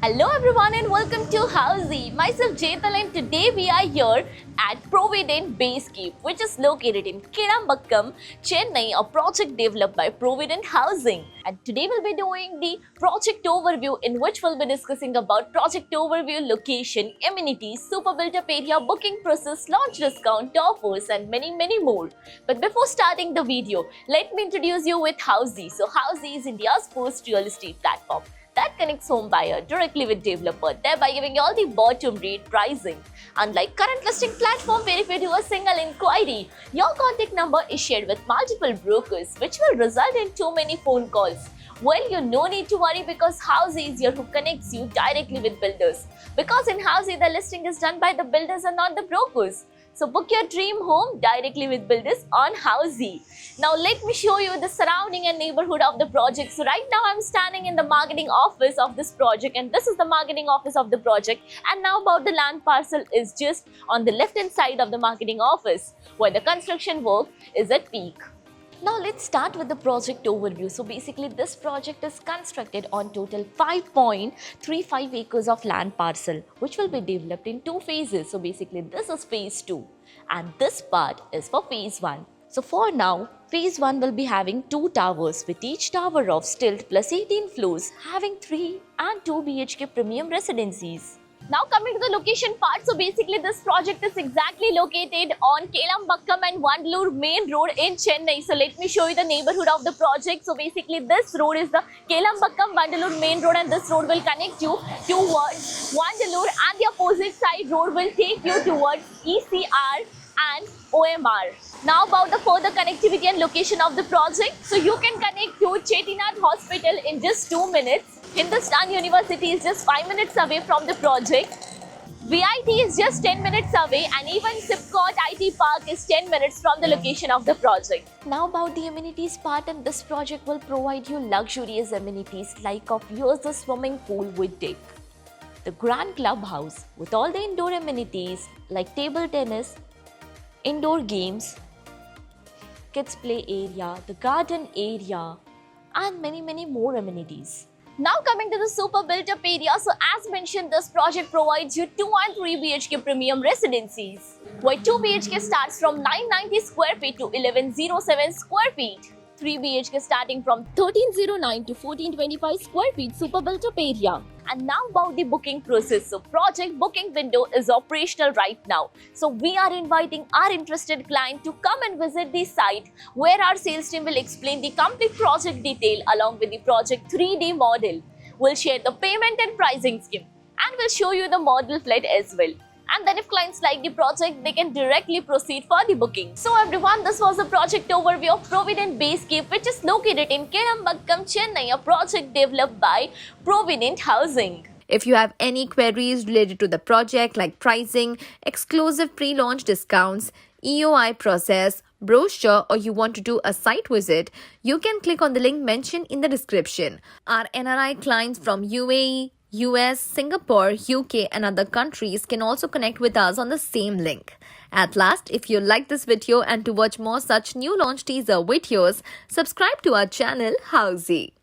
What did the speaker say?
Hello everyone and welcome to Housey. Myself Jetal and today we are here at Provident Base Cape, which is located in Kirambakkam, Chennai, a project developed by Provident Housing. And today we'll be doing the project overview, in which we'll be discussing about project overview, location, amenities, super built-up area, booking process, launch discount, offers and many more. But before starting the video, let me introduce you with Housey. So Housey is India's first real estate platform that connects home buyer directly with developer, thereby giving you all the bottom rate pricing. Unlike current listing platform where if you do a single inquiry, your contact number is shared with multiple brokers, which will result in too many phone calls. Well, you no need to worry because Housey is here who connects you directly with builders. Because in Housey, the listing is done by the builders and not the brokers. So book your dream home directly with builders on Housey. Now let me show you the surrounding and neighborhood of the project. So right now I'm standing in the marketing office of this project, and this is the marketing office of the project. And now about the land parcel is just on the left hand side of the marketing office, where the construction work is at peak. Now let's start with the project overview. So basically this project is constructed on total 5.35 acres of land parcel, which will be developed in two phases. So basically this is phase 2 and this part is for phase 1. So for now, phase 1 will be having 2 towers with each tower of stilt plus 18 floors, having 3 and 2 BHK premium residencies. Now coming to the location part, so basically this project is exactly located on Kirambakkam and Vandalur main road in Chennai. So let me show you the neighborhood of the project. So basically this road is the Kirambakkam Vandalur main road, and this road will connect you towards Vandalur, and the opposite side road will take you towards ECR and OMR. Now about the further connectivity and location of the project. So you can connect to Chetinath Hospital in just 2 minutes. Hindustan University is just 5 minutes away from the project. VIT is just 10 minutes away, and even Sipcot IT Park is 10 minutes from the location of the project. Now about the amenities part, and this project will provide you luxurious amenities like of yours the swimming pool with deck, the grand clubhouse with all the indoor amenities like table tennis, indoor games, kids play area, the garden area and many more amenities. Now coming to the super built up area, so as mentioned, this project provides you 2 and 3 BHK premium residencies, where 2 BHK starts from 990 square feet to 1107 square feet. 3 BHK starting from 1309 to 1425 square feet super built up area. And now about the booking process. So project booking window is operational right now. So we are inviting our interested client to come and visit the site, where our sales team will explain the complete project detail along with the project 3D model. We'll share the payment and pricing scheme, and we'll show you the model flat as well. And then if clients like the project, they can directly proceed for the booking. So everyone, this was a project overview of Provident Base Cape, which is located in Kirambakkam, Chennai, a project developed by Provident Housing. If you have any queries related to the project like pricing, exclusive pre-launch discounts, EOI process, brochure, or you want to do a site visit, you can click on the link mentioned in the description. Our NRI clients from UAE, US, Singapore, UK and other countries can also connect with us on the same link. At last, if you like this video and to watch more such new launch teaser videos, subscribe to our channel Housey.